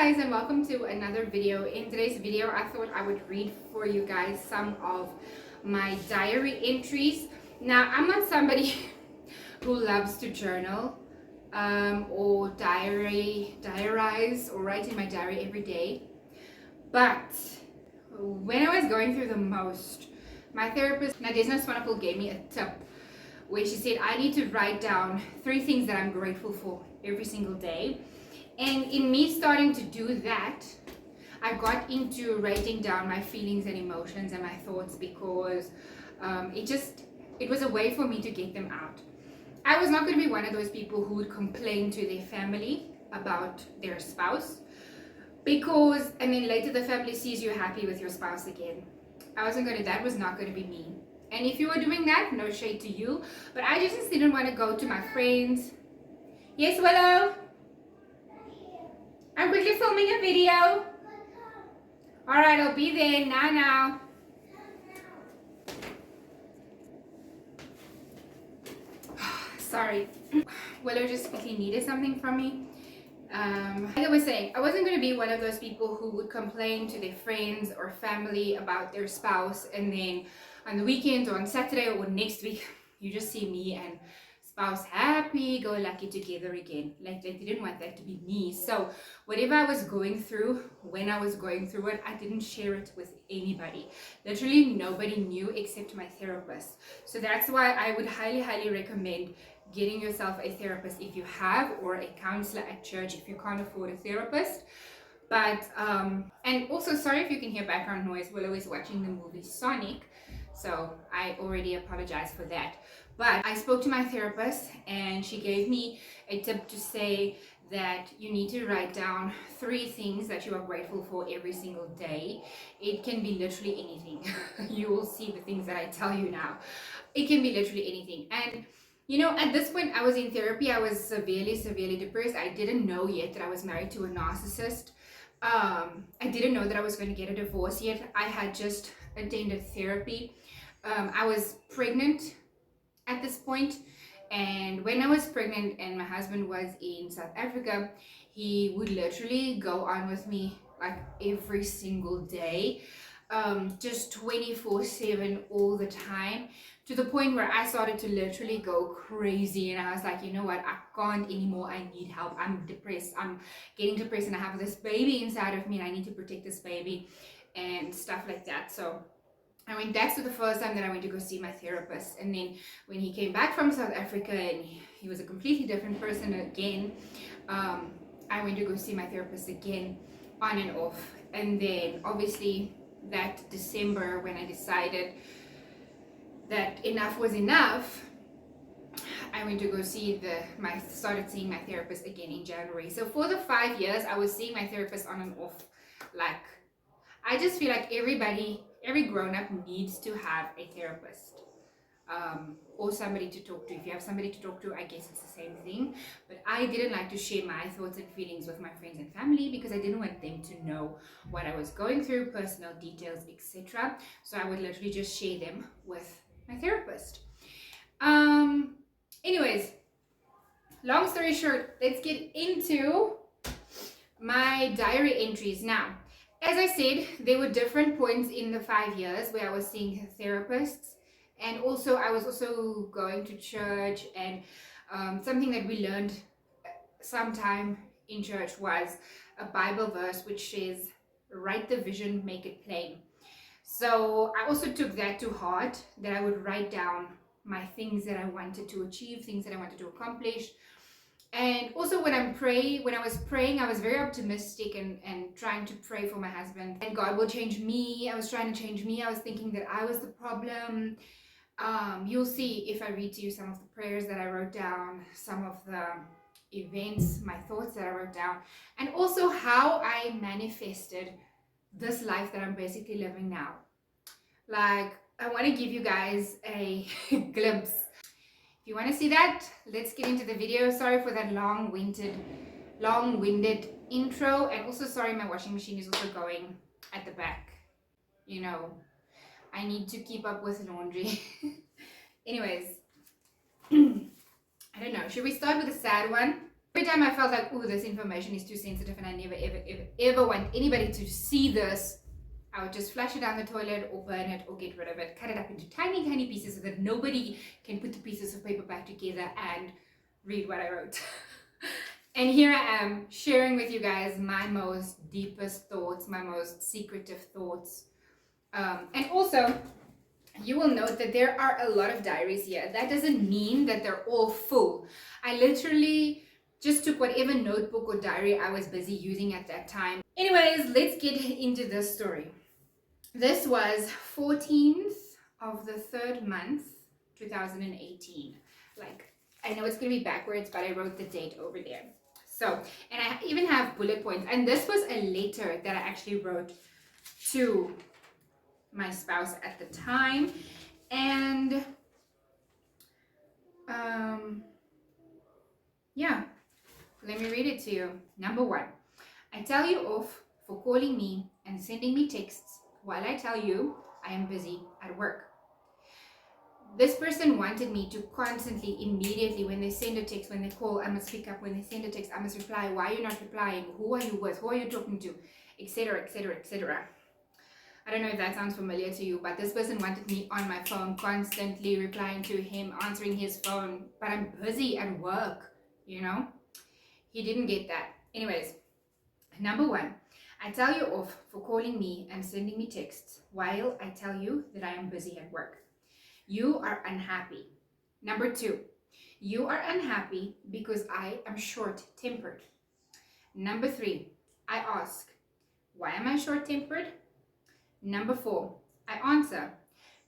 guys, and welcome to another video. In today's video I thought I would read for you guys some of my diary entries. Now, I'm not somebody who loves to journal or diarize or write in my diary every day, but when I was going through the most, my therapist Nadezhda Swanepoel gave me a tip where she said I need to write down 3 things that I'm grateful for every single day. And in me starting to do that, I got into writing down my feelings and emotions and my thoughts because it was a way for me to get them out. I was not going to be one of those people who would complain to their family about their spouse, and then later the family sees you happy with your spouse again. That was not going to be me. And if you were doing that, no shade to you, but I just didn't want to go to my friends. Yes, Willow? I'm quickly filming a video. Alright, I'll be there now. Sorry. Willow just quickly needed something from me. Like I was saying, I wasn't going to be one of those people who would complain to their friends or family about their spouse, and then on the weekend or on Saturday or next week, you just see me and spouse happy, go lucky together again. Like they didn't want that to be me. So whatever I was going through, when I was going through it, I didn't share it with anybody. Literally nobody knew except my therapist. So that's why I would highly recommend getting yourself a therapist if you have, or a counselor at church if you can't afford a therapist. But and also, sorry if you can hear background noise. Willow is watching the movie Sonic, so I already apologize for that. But I spoke to my therapist and she gave me a tip to say that you need to write down 3 things that you are grateful for every single day. It can be literally anything. You will see the things that I tell you now. It can be literally anything. And you know, at this point I was in therapy. I was severely depressed. I didn't know yet that I was married to a narcissist. I didn't know that I was going to get a divorce yet. I had just attended therapy. I was pregnant at this point, and when I was pregnant and my husband was in South Africa, he would literally go on with me like every single day, just 24/7 all the time, to the point where I started to literally go crazy. And I was like, you know what, I can't anymore. I need help. I'm depressed. I'm getting depressed, and I have this baby inside of me, and I need to protect this baby and stuff like that. So I went, that's the first time that I went to go see my therapist. And then when he came back from South Africa and he was a completely different person again, I went to go see my therapist again, on and off. And then obviously that December, when I decided that enough was enough, I went to go see started seeing my therapist again in January. So for the 5 years I was seeing my therapist on and off. Like, I just feel like every grown-up needs to have a therapist, or somebody to talk to. If you have somebody to talk to, I guess it's the same thing. But I didn't like to share my thoughts and feelings with my friends and family because I didn't want them to know what I was going through, personal details, etc. So I would literally just share them with my therapist. Anyways, long story short, let's get into my diary entries now. As I said, there were different points in the 5 years where I was seeing therapists, and also I was also going to church, and something that we learned sometime in church was a Bible verse which says, write the vision, make it plain. So I also took that to heart, that I would write down my things that I wanted to achieve, things that I wanted to accomplish. And also when I was praying, I was very optimistic and trying to pray for my husband, and God will change me. I was trying to change me. I was thinking that I was the problem. You'll see if I read to you some of the prayers that I wrote down, some of the events, my thoughts that I wrote down, and also how I manifested this life that I'm basically living now. Like, I want to give you guys a glimpse. If you want to see that, let's get into the video. Sorry for that long-winded intro, and also sorry my washing machine is also going at the back. You know, I need to keep up with laundry. Anyways, I don't know, should we start with a sad one? Every time I felt like, oh, this information is too sensitive and I never, ever want anybody to see this, I would just flush it down the toilet or burn it or get rid of it, cut it up into tiny, tiny pieces so that nobody can put the pieces of paper back together and read what I wrote. And here I am sharing with you guys my most deepest thoughts, my most secretive thoughts. And also, you will note that there are a lot of diaries here. That doesn't mean that they're all full. I literally just took whatever notebook or diary I was busy using at that time. Anyways, let's get into this story. This was 14th of the 3rd month, 2018. Like, I know it's going to be backwards, but I wrote the date over there. So, and I even have bullet points. And this was a letter that I actually wrote to my spouse at the time. And yeah, let me read it to you. Number 1, I tell you off for calling me and sending me texts while I tell you I am busy at work. This person wanted me to constantly, immediately, when they send a text, when they call, I must pick up. When they send a text, I must reply. Why are you not replying? Who are you with? Who are you talking to? Etc, etc, etc. I don't know if that sounds familiar to you, but this person wanted me on my phone, constantly replying to him, answering his phone, but I'm busy at work, you know? He didn't get that. Anyways, number 1, I tell you off for calling me and sending me texts while I tell you that I am busy at work. You are unhappy. Number 2, you are unhappy because I am short-tempered. Number 3, I ask, why am I short-tempered? Number 4, I answer,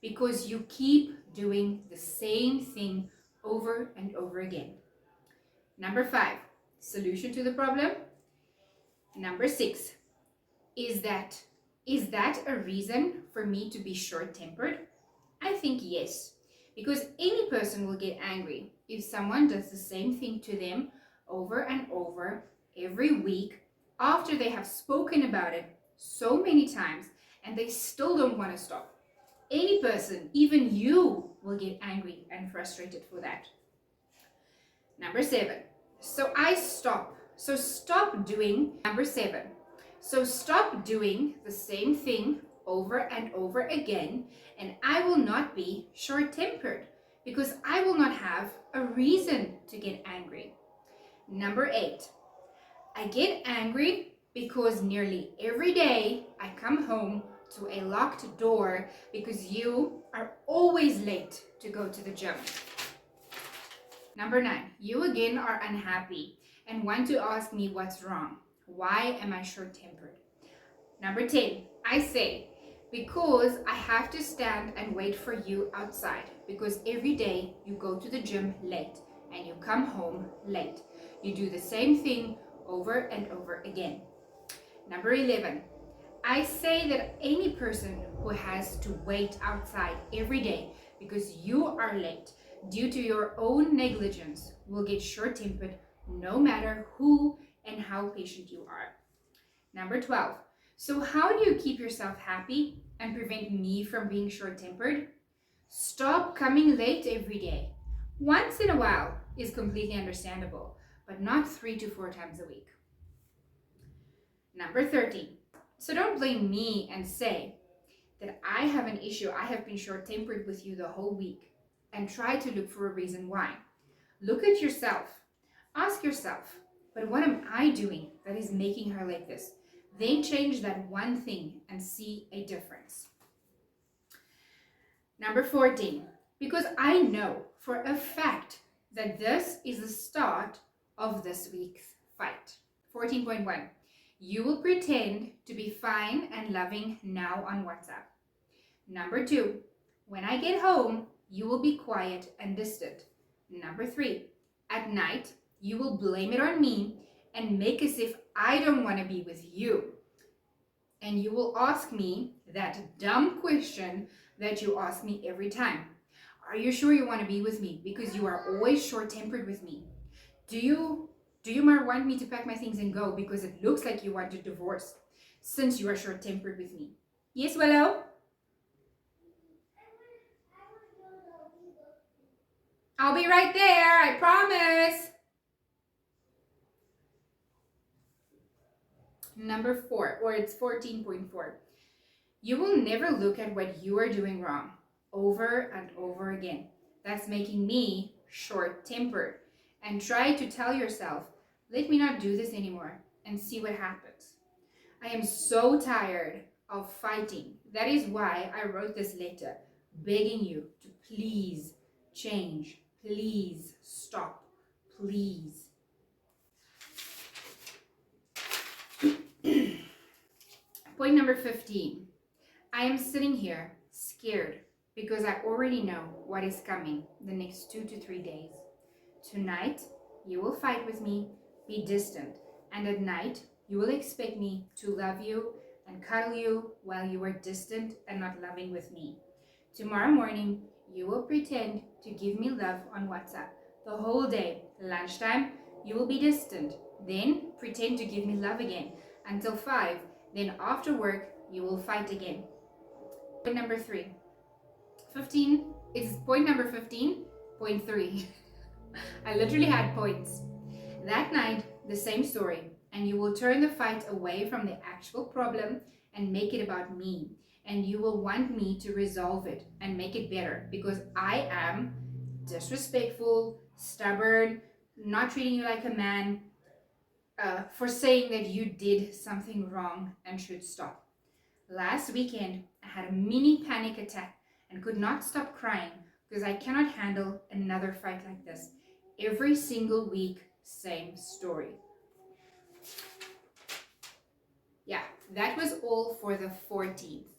because you keep doing the same thing over and over again. Number 5, solution to the problem. Number 6, is that a reason for me to be short-tempered? I think yes, because any person will get angry if someone does the same thing to them over and over every week after they have spoken about it so many times and they still don't want to stop. Any person, even you, will get angry and frustrated for that. Number 7, stop doing. Number 7, so stop doing the same thing over and over again, and I will not be short-tempered because I will not have a reason to get angry. Number 8, I get angry because nearly every day I come home to a locked door because you are always late to go to the gym. Number 9, you again are unhappy and want to ask me what's wrong. Why am I short-tempered? Number 10, I say, because I have to stand and wait for you outside because every day you go to the gym late and you come home late. You do the same thing over and over again. Number 11, I say that any person who has to wait outside every day because you are late due to your own negligence will get short-tempered no matter who and how patient you are. Number 12, so how do you keep yourself happy and prevent me from being short-tempered? Stop coming late every day. Once in a while is completely understandable, but not 3 to 4 times a week. Number 13, so don't blame me and say that I have an issue. I have been short-tempered with you the whole week and try to look for a reason why. Look at yourself. Ask yourself, but what am I doing that is making her like this? Then change that one thing and see a difference. Number 14, because I know for a fact that this is the start of this week's fight. 14.1, you will pretend to be fine and loving now on WhatsApp. Number 2, when I get home, you will be quiet and distant. Number 3, at night, you will blame it on me and make as if I don't want to be with you. And you will ask me that dumb question that you ask me every time. Are you sure you want to be with me? Because you are always short-tempered with me. Do you want me to pack my things and go because it looks like you want a divorce since you are short-tempered with me? Yes, Willow? I'll be right there, I promise. Number 4, or it's 14.4. You will never look at what you are doing wrong over and over again. That's making me short-tempered. And try to tell yourself, let me not do this anymore and see what happens. I am so tired of fighting. That is why I wrote this letter, begging you to please change, please stop, please. Point number 15. I am sitting here scared because I already know what is coming the next 2 to 3 days. Tonight, you will fight with me, be distant, and at night, you will expect me to love you and cuddle you while you are distant and not loving with me. Tomorrow morning, you will pretend to give me love on WhatsApp the whole day. Lunchtime, you will be distant. Then pretend to give me love again until 5. Then after work, you will fight again. Point number 3. 15 is point number 15.3. I literally had points. That night, the same story, and you will turn the fight away from the actual problem and make it about me. And you will want me to resolve it and make it better because I am disrespectful, stubborn, not treating you like a man, for saying that you did something wrong and should stop. Last weekend, I had a mini panic attack and could not stop crying because I cannot handle another fight like this. Every single week, same story. Yeah, that was all for the 14th.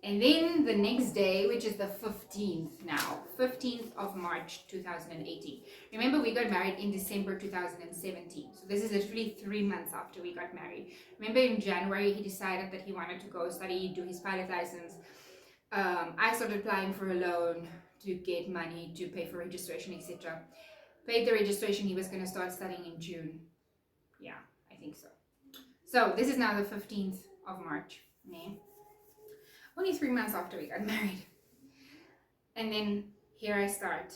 And then the next day, which is the 15th now, 15th of March 2018. Remember, we got married in December 2017. So this is literally 3 months after we got married. Remember, in January, he decided that he wanted to go study, do his pilot license. I started applying for a loan to get money to pay for registration, etc. Paid the registration. He was going to start studying in June. Yeah, I think so. So this is now the 15th of March. Yeah. Only 3 months after we got married. And then here I start.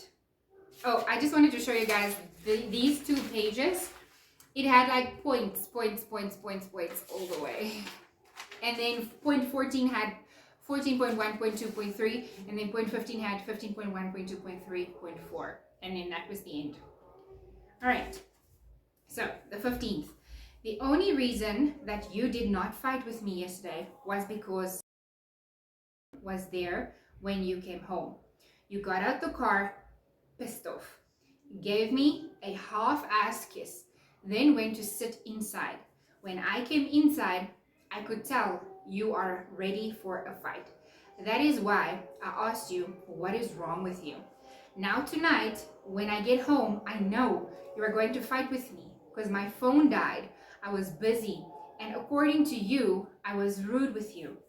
Oh, I just wanted to show you guys these 2 pages. It had like points all the way. And then point 14 had 14.1.2.3, and then point 15 had 15.1.2.3.4. And then that was the end. All right. So the 15th. The only reason that you did not fight with me yesterday was because was there when you came home. You got out the car pissed off, gave me a half-assed kiss, then went to sit inside. When I came inside, I could tell you are ready for a fight. That is why I asked you, what is wrong with you? Now tonight, when I get home, I know you are going to fight with me because my phone died. I was busy, and according to you, I was rude with you.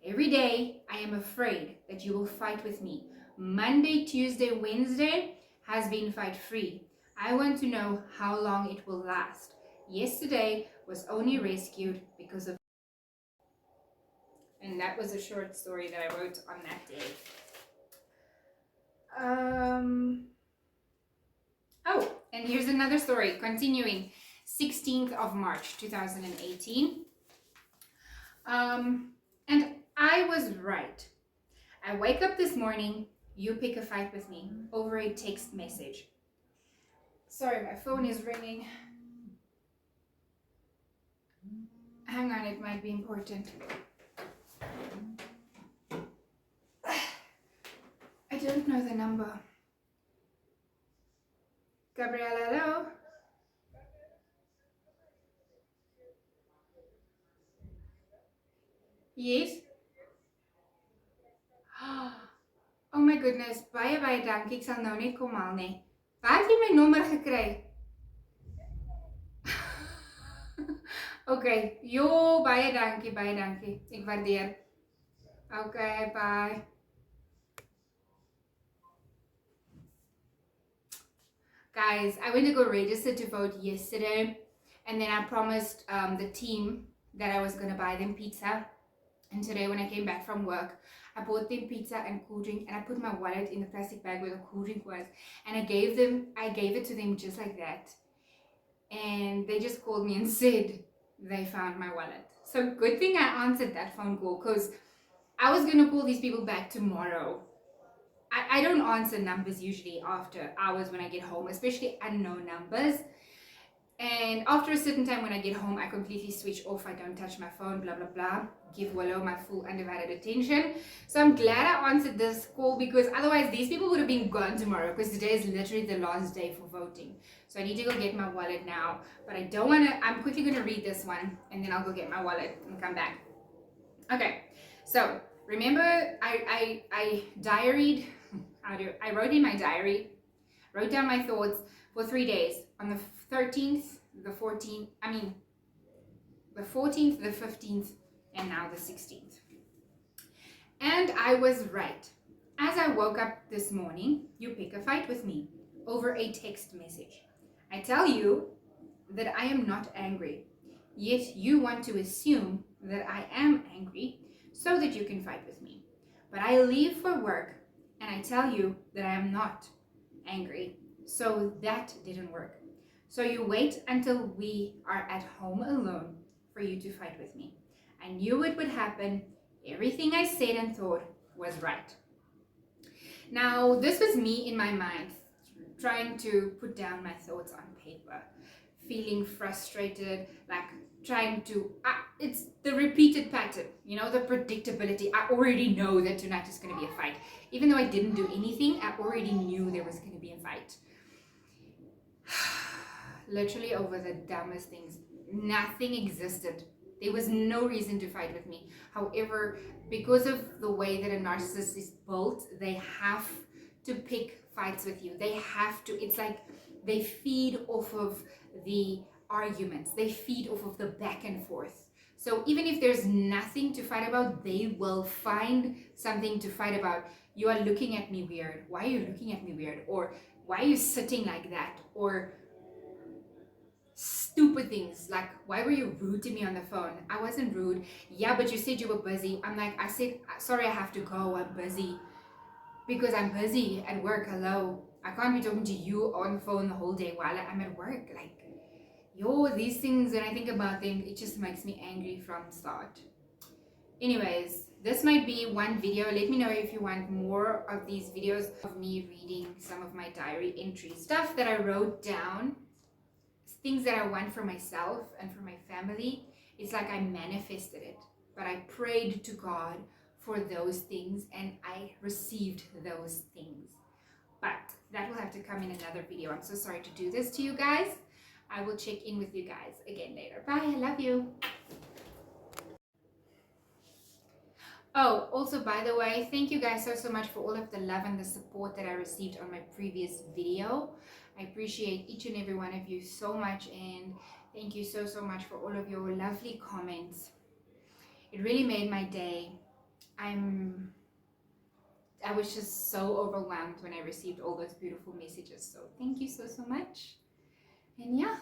Every day, I am afraid that you will fight with me. Monday, Tuesday, Wednesday has been fight-free. I want to know how long it will last. Yesterday was only rescued because of... And that was a short story that I wrote on that day. Oh, and here's another story, continuing. 16th of March, 2018. And I was right. I wake up this morning, you pick a fight with me over a text message. Sorry, my phone is ringing. Hang on, it might be important. I don't know the number. Gabriella, hello? Yes? Oh my goodness, baie dankie, ek sal nou net kom haal nie. Waar het jy my nommer gekry? Okay, jo, baie dankie, ek waardeer. Okay, bye. Guys, I went to go register to vote yesterday, and then I promised the team that I was going to buy them pizza. And today when I came back from work, I bought them pizza and cool drink, and I put my wallet in the plastic bag where the cool drink was, and I gave it to them just like that. And they just called me and said, they found my wallet. So good thing I answered that phone call, because I was gonna call these people back tomorrow. I don't answer numbers usually after hours when I get home, especially unknown numbers. And after a certain time when I get home, I completely switch off. I don't touch my phone, blah, blah, blah. Give Willow my full undivided attention. So I'm glad I answered this call, because otherwise these people would have been gone tomorrow, because today is literally the last day for voting. So I need to go get my wallet now. But I don't want to, I'm quickly going to read this one and then I'll go get my wallet and come back. Okay, so remember I diaried, I wrote in my diary, wrote down my thoughts for 3 days, on the 13th, the 14th, the 14th, the 15th, and now the 16th. And I was right. As I woke up this morning, you pick a fight with me over a text message. I tell you that I am not angry, yet you want to assume that I am angry so that you can fight with me. But I leave for work and I tell you that I am not angry, so that didn't work. So you wait until we are at home alone for you to fight with me. I knew it would happen. Everything I said and thought was right. Now, this was me in my mind, trying to put down my thoughts on paper, feeling frustrated, like trying to, it's the repeated pattern, the predictability. I already know that tonight is going to be a fight. Even though I didn't do anything, I already knew there was going to be a fight. Literally over the dumbest things. Nothing existed. There was no reason to fight with me. However, because of the way that a narcissist is built, they have to pick fights with you. They have to. It's like they feed off of the arguments. They feed off of the back and forth. So even if there's nothing to fight about, they will find something to fight about. You are looking at me weird. Why are you looking at me weird? Or why are you sitting like that? Or stupid things like, why were you rude to me on the phone? I wasn't rude. Yeah, but you said you were busy. I'm like, I said, sorry, I have to go. I'm busy. Because I'm busy at work. Hello. I can't be talking to you on the phone the whole day while I'm at work. Like, these things, when I think about them, it just makes me angry from the start. Anyways, this might be one video. Let me know if you want more of these videos of me reading some of my diary entries, stuff that I wrote down, things that I want for myself and for my family. It's like I manifested it, but I prayed to God for those things and I received those things. But that will have to come in another video. I'm so sorry to do this to you guys. I will check in with you guys again later. Bye, I love you. Oh, also, by the way, thank you guys so much for all of the love and the support that I received on my previous video. I appreciate each and every one of you so much, and thank you so much for all of your lovely comments. It really made my day. I was just so overwhelmed when I received all those beautiful messages. So thank you so much. And yeah.